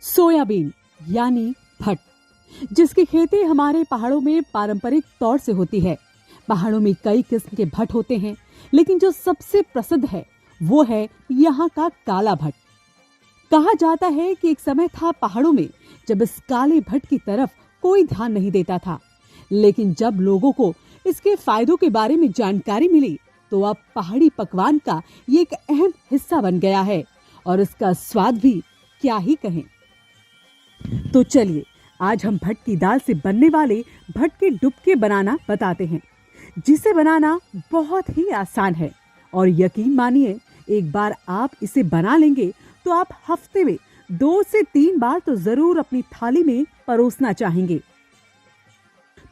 Soybean यानी भट, जिसकी खेती हमारे पहाड़ों में पारंपरिक तौर से होती है। पहाड़ों में कई किस्म के भट होते हैं, लेकिन जो सबसे प्रसिद्ध है वो है यहाँ का काला भट। कहा जाता है कि एक समय था पहाड़ों में जब इस काले भट की तरफ कोई ध्यान नहीं देता था, लेकिन जब लोगों को इसके फायदों के बारे में जानकारी मिली तो अब पहाड़ी पकवान का ये एक अहम हिस्सा बन गया है और इसका स्वाद भी क्या ही कहें। तो चलिए आज हम भट की दाल से बनने वाले भट के डुबके बनाना बताते हैं, जिसे बनाना बहुत ही आसान है। और यकीन मानिए, एक बार आप इसे बना लेंगे तो आप हफ्ते में 2 से 3 बार तो जरूर अपनी थाली में परोसना चाहेंगे।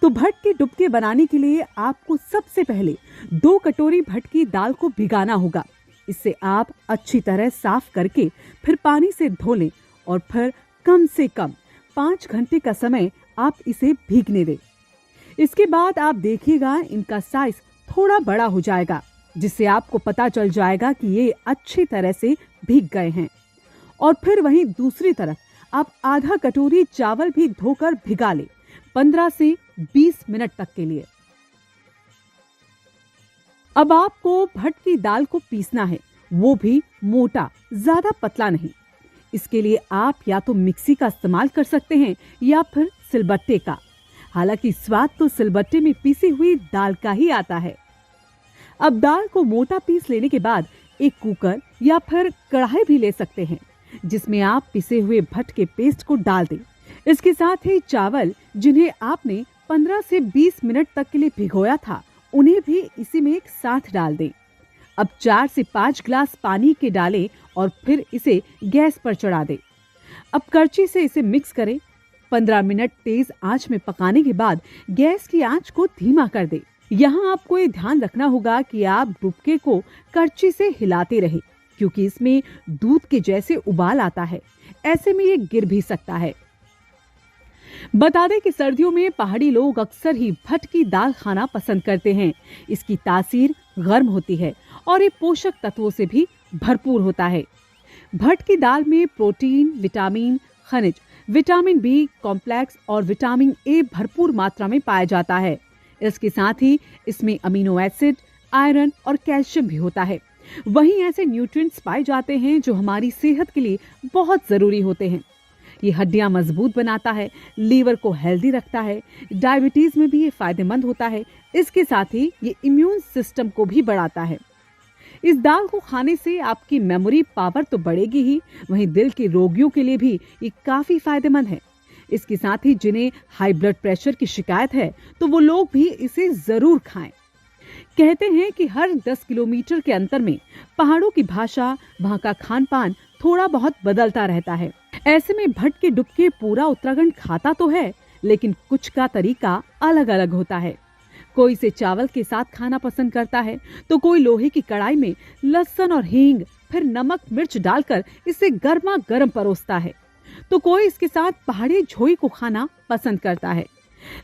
तो भट के डुबके बनाने के लिए आपको सबसे पहले 2 कटोरी भट की दाल को भिगाना होगा। इससे आप अच्छी तरह साफ करके फिर पानी से धो लें और फिर कम से कम 5 घंटे का समय आप इसे भीगने दें। इसके बाद आप देखिएगा इनका साइज थोड़ा बड़ा हो जाएगा, जिससे आपको पता चल जाएगा कि ये अच्छी तरह से भीग गए हैं। और फिर वहीं दूसरी तरफ आप आधा कटोरी चावल भी धोकर भिगा लें 15 से 20 मिनट तक के लिए। अब आपको भट की दाल को पीसना है, वो भी मोटा, ज्यादा पतला नहीं। इसके लिए आप या तो मिक्सी का इस्तेमाल कर सकते हैं या फिर सिलबट्टे का। हालांकि स्वाद तो सिलबट्टे में पीसी हुई दाल का ही आता है। अब दाल को मोटा पीस लेने के बाद एक कुकर या फिर कढ़ाई भी ले सकते हैं, जिसमें आप पिसे हुए भट के पेस्ट को डाल दें। इसके साथ ही चावल जिन्हें आपने 15 से 20 मिनट तक के लिए भिगोया था, उन्हें भी इसी में एक साथ डाल दें। अब 4 से 5 ग्लास पानी के डालें और फिर इसे गैस पर चढ़ा दें। अब करछी से इसे मिक्स करें। 15 मिनट तेज आंच में पकाने के बाद गैस की आंच को धीमा कर दें। यहाँ आपको ये ध्यान रखना होगा कि आप डुबके को करछी से हिलाते रहें, क्योंकि इसमें दूध के जैसे उबाल आता है। ऐसे में ये गिर भी सकता है। बता दें कि सर्दियों में पहाड़ी लोग अक्सर ही भट की दाल खाना पसंद करते हैं। इसकी तासीर गर्म होती है और ये पोषक तत्वों से भी भरपूर होता है। भट की दाल में प्रोटीन, विटामिन, खनिज, विटामिन बी कॉम्प्लेक्स और विटामिन ए भरपूर मात्रा में पाया जाता है। इसके साथ ही इसमें अमीनो एसिड, आयरन और कैल्शियम भी होता है। वहीं ऐसे न्यूट्रिएंट्स पाए जाते हैं जो हमारी सेहत के लिए बहुत जरूरी होते हैं। ये हड्डियां मजबूत बनाता है, लीवर को हेल्दी रखता है, डायबिटीज में भी ये फायदेमंद होता है। इसके साथ ही ये इम्यून सिस्टम को भी बढ़ाता है। इस दाल को खाने से आपकी मेमोरी पावर तो बढ़ेगी ही, वहीं दिल के रोगियों के लिए भी ये काफी फायदेमंद है। इसके साथ ही जिन्हें हाई ब्लड प्रेशर की शिकायत है, तो वो लोग भी इसे जरूर खाएं। कहते हैं कि हर 10 किलोमीटर के अंतर में पहाड़ों की भाषा, वहाँ का खान पान थोड़ा बहुत बदलता रहता है। ऐसे में भट के डुबके पूरा उत्तराखंड खाता तो है, लेकिन कुछ का तरीका अलग अलग होता है। कोई इसे चावल के साथ खाना पसंद करता है, तो कोई लोहे की कढ़ाई में लहसुन और हींग फिर नमक मिर्च डालकर इसे गर्मा गर्म परोसता है, तो कोई इसके साथ पहाड़ी झोई को खाना पसंद करता है।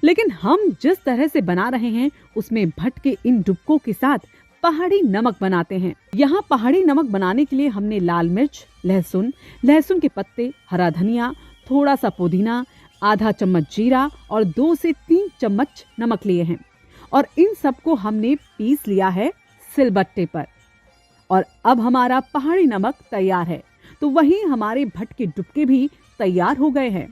लेकिन हम जिस तरह से बना रहे हैं उसमें भट के इन डुबकों के साथ पहाड़ी नमक बनाते हैं। यहाँ पहाड़ी नमक बनाने के लिए हमने लाल मिर्च, लहसुन के पत्ते, हरा धनिया, थोड़ा सा पुदीना, आधा चम्मच जीरा और 2 से 3 चम्मच नमक लिए हैं। और इन सबको हमने पीस लिया है सिलबट्टे पर। और अब हमारा पहाड़ी नमक तैयार है। तो वहीं हमारे भट के डुबके भी तैयार हो गए हैं।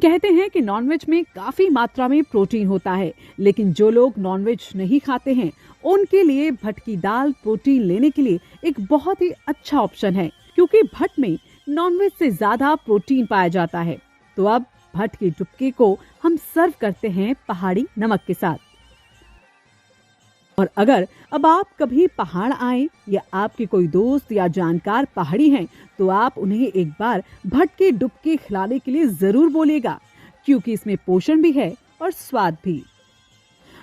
कहते हैं कि नॉनवेज में काफी मात्रा में प्रोटीन होता है, लेकिन जो लोग नॉनवेज नहीं खाते हैं उनके लिए भट की दाल प्रोटीन लेने के लिए एक बहुत ही अच्छा ऑप्शन है, क्योंकि भट में नॉनवेज से ज्यादा प्रोटीन पाया जाता है। तो अब भट के डुबके को हम सर्व करते हैं पहाड़ी नमक के साथ। और अगर अब आप कभी पहाड़ आए या आपके कोई दोस्त या जानकार पहाड़ी हैं, तो आप उन्हें एक बार भट के डुबके खिलाने के लिए जरूर बोलिएगा, क्योंकि इसमें पोषण भी है और स्वाद भी।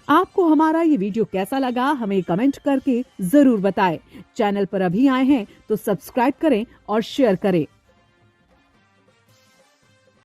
आपको हमारा ये वीडियो कैसा लगा हमें कमेंट करके जरूर बताएं। चैनल पर अभी आए हैं तो सब्सक्राइब करें और शेयर करें।